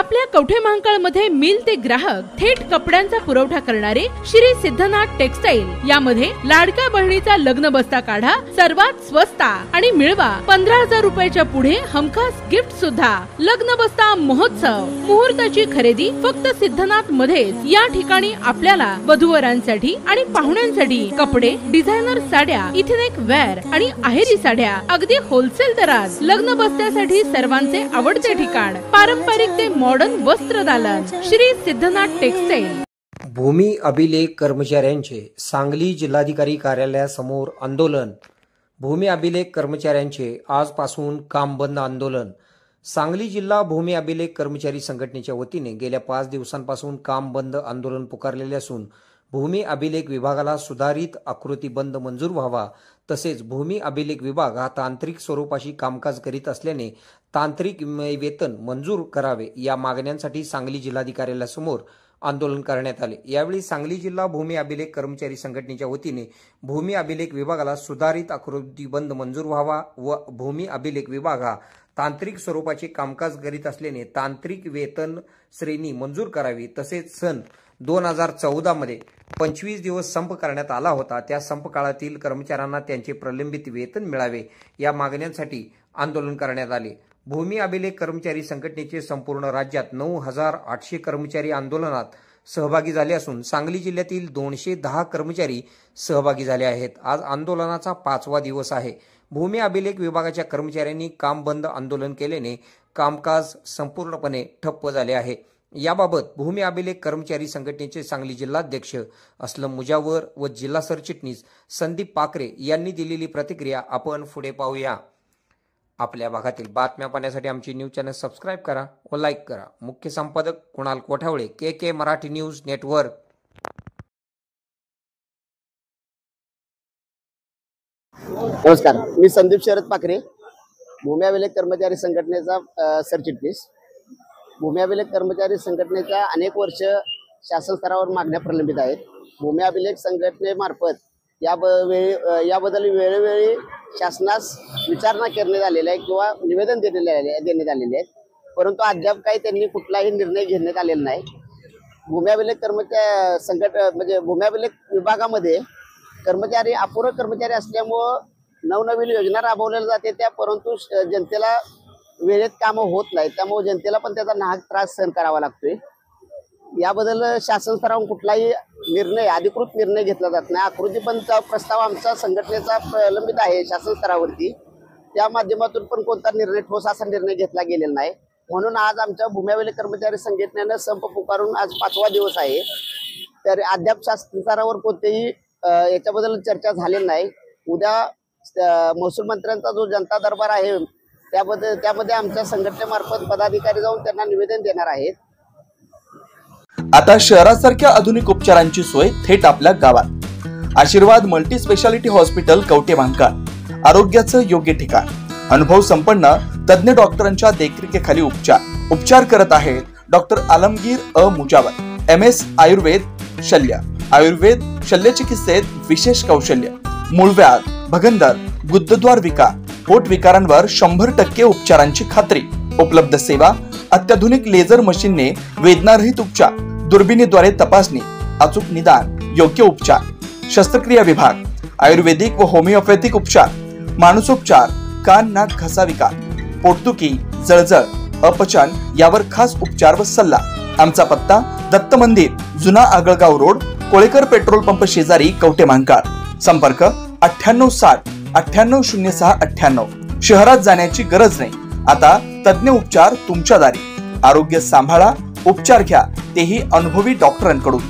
आपल्या कवठे महांकाळ मध्ये मिल ते ग्राहक थेट कपड्यांचा पुरवठा करणारे श्री सिद्धनाथ टेक्सटाईल। यामध्ये लाडक्या बहिणीचा लग्न बस्ता काढा, सर्वात स्वस्त आणि मिळवा 15,000 रुपयाच्या पुढे हमखास गिफ्ट सुद्धा। लग्न बस्ता महोत्सव, मुहूर्ताची खरेदी फक्त सिद्धनाथ मध्येच। या ठिकाणी आपल्याला वधूवरांसाठी आणि पाहुण्यांसाठी कपडे, डिझायनर साड्या, इथनिक वेअर आणि आहेरी साड्या अगदी होलसेल दरात। लग्न बस्त्यासाठी सर्वांचे आवडते ठिकाण, पारंपरिक ते मॉडर्न वस्त्रदालन, श्री सिद्धनाथ टेक्सटाईल। भूमी अभिलेख कर्मचाऱ्यांचे सांगली जिल्हाधिकारी कार्यालयासमोर आंदोलन। भूमी अभिलेख कर्मचाऱ्यांचे आजपासून काम बंद आंदोलन। सांगली जिल्हा भूमी अभिलेख कर्मचारी संघटनेच्या वतीने गेल्या 5 दिवसांपासून काम बंद आंदोलन पुकारलेले असून भूमी अभिलेख विभागाला सुधारित आकृतीबंध मंजूर व्हावा, तसेच भूमी अभिलेख विभाग हा तांत्रिक स्वरूपाशी कामकाज करीत असल्याने तांत्रिक वेतन मंजूर करावे या मागण्यांसाठी सांगली जिल्हाधिकाऱ्यासमोर आंदोलन करण्यात आले। यावेळी सांगली जिल्हा भूमी अभिलेख कर्मचारी संघटनेच्या वतीने भूमी अभिलेख विभागाला सुधारित आकृतीबंध मंजूर व्हावा व भूमी अभिलेख विभाग हा तांत्रिक स्वरूपाचे कामकाज करीत असल्याने तांत्रिक वेतन श्रेणी मंजूर करावी, तसेच सन 2014 मध्ये 25 दिवस संप करण्यात आला होता, त्या संप काळातील कर्मचाऱ्यांना त्यांचे प्रलंबित वेतन मिळावे या मागण्यांसाठी आंदोलन करण्यात आले। भूमी अभिलेख कर्मचारी संघटनेचे संपूर्ण राज्यात 9,800 कर्मचारी आंदोलनात सहभागी झाले असून सांगली जिल्ह्यातील 210 कर्मचारी सहभागी झाले आहेत। आज आंदोलनाचा 5वा दिवस आहे। भूमी अभिलेख विभागाच्या कर्मचाऱ्यांनी काम बंद आंदोलन केल्याने कामकाज संपूर्णपणे ठप्प झाले आहे। याबाबत भूमी अभिलेख कर्मचारी संघटनेचे सांगली जिल्हाध्यक्ष असलम मुजावर व जिल्हा सरचिटणीस संदीप पाखरे यांनी दिलेली प्रतिक्रिया आपण पुढे पाहूया। आपल्या भागातील बातम्या पाहण्यासाठी आमची न्यूज चॅनल सबस्क्राइब करा व लाईक करा। मुख्य संपादक कुणाल कोठावळे, के मराठी न्यूज नेटवर्क। नमस्कार, मी संदीप शरद पाखरे, भूमी अभिलेख कर्मचारी संघटनेचा सरचिटणीस। भूमी अभिलेख कर्मचारी संघटनेच्या अनेक वर्ष शासन स्तरावर मागण्या प्रलंबित आहेत। भूमी अभिलेख संघटनेमार्फत याबद्दल वेळोवेळी शासनास विचारणा करण्यात आलेल्या आहे किंवा निवेदन देण्यात आलेले आहे, परंतु अद्याप काही त्यांनी कुठलाही निर्णय घेण्यात आलेला नाही। भूमी अभिलेख कर्मचारी भूमी अभिलेख विभागामध्ये कर्मचारी अपुरे कर्मचारी असल्यामुळं नवनवीन योजना राबवल्या जाते त्या, परंतु जनतेला वेळेत कामं होत नाहीत, त्यामुळे जनतेला पण त्याचा नाहक त्रास सहन करावा लागतोय। याबद्दल शासन स्तरावरून कुठलाही निर्णय, अधिकृत निर्णय घेतला जात नाही। आकृतीबंधचा प्रस्ताव आमचा संघटनेचा प्रलंबित आहे शासन स्तरावरती, त्या माध्यमातून पण कोणता निर्णय, ठोस असा निर्णय घेतला गेलेला नाही। म्हणून आज आमच्या भूमी अभिलेख कर्मचारी संघटनेनं संप पुकारून आज 5वा दिवस आहे, तर अद्याप शासन स्तरावर कोणतेही याच्याबद्दल चर्चा झालेली नाही। उद्या महसूल मंत्र्यांचा जो जनता दरबार आहे त्यामध्ये आमच्या संघटनेमार्फत पदाधिकारी जाऊन त्यांना निवेदन देणार आहेत। आता शहरासारख्या आधुनिक उपचारांची सोय थेट आपल्या गावात। आशीर्वाद multi speciality hospital Kavathe Mahankal, आरोग्याचं योग्य ठिकाण। अनुभव संपन्न तज्ञ डॉक्टरांच्या देखरेखीखाली उपचार करत आहेत डॉक्टर आलमगीर मुजावर, MS आयुर्वेद शल्य। आयुर्वेद शल्य चिकित्सेत विशेष कौशल्य, मूळव्याध, भगंदर, गुदद्वार विकार, पोट विकारांवर 100% उपचारांची खात्री। उपलब्ध सेवा, अत्याधुनिक लेझर मशीनने वेदनारहित उपचार, दुर्बिणीद्वारे तपासणी, अचूक निदान, योग्य उपचार। शस्त्रक्रिया विभाग, आयुर्वेदिक व होमिओपॅथिक उपचार, मानसोपचार, कान नाक घसा विकार, पोटदुखी, जळजळ, अपचन यावर खास उपचार व सल्ला। आमचा पत्ता दत्त मंदिर, जुना Agalgaon road, Kolekar petrol pump शेजारी, कवठे महांकाळ। संपर्क 9860 9806 98। शहरात जाण्याची गरज नाही, आता तज्ञ उपचार तुमच्या दारी। आरोग्य सांभाळा, उपचार घ्या, तेही अनुभवी डॉक्टरांकडून।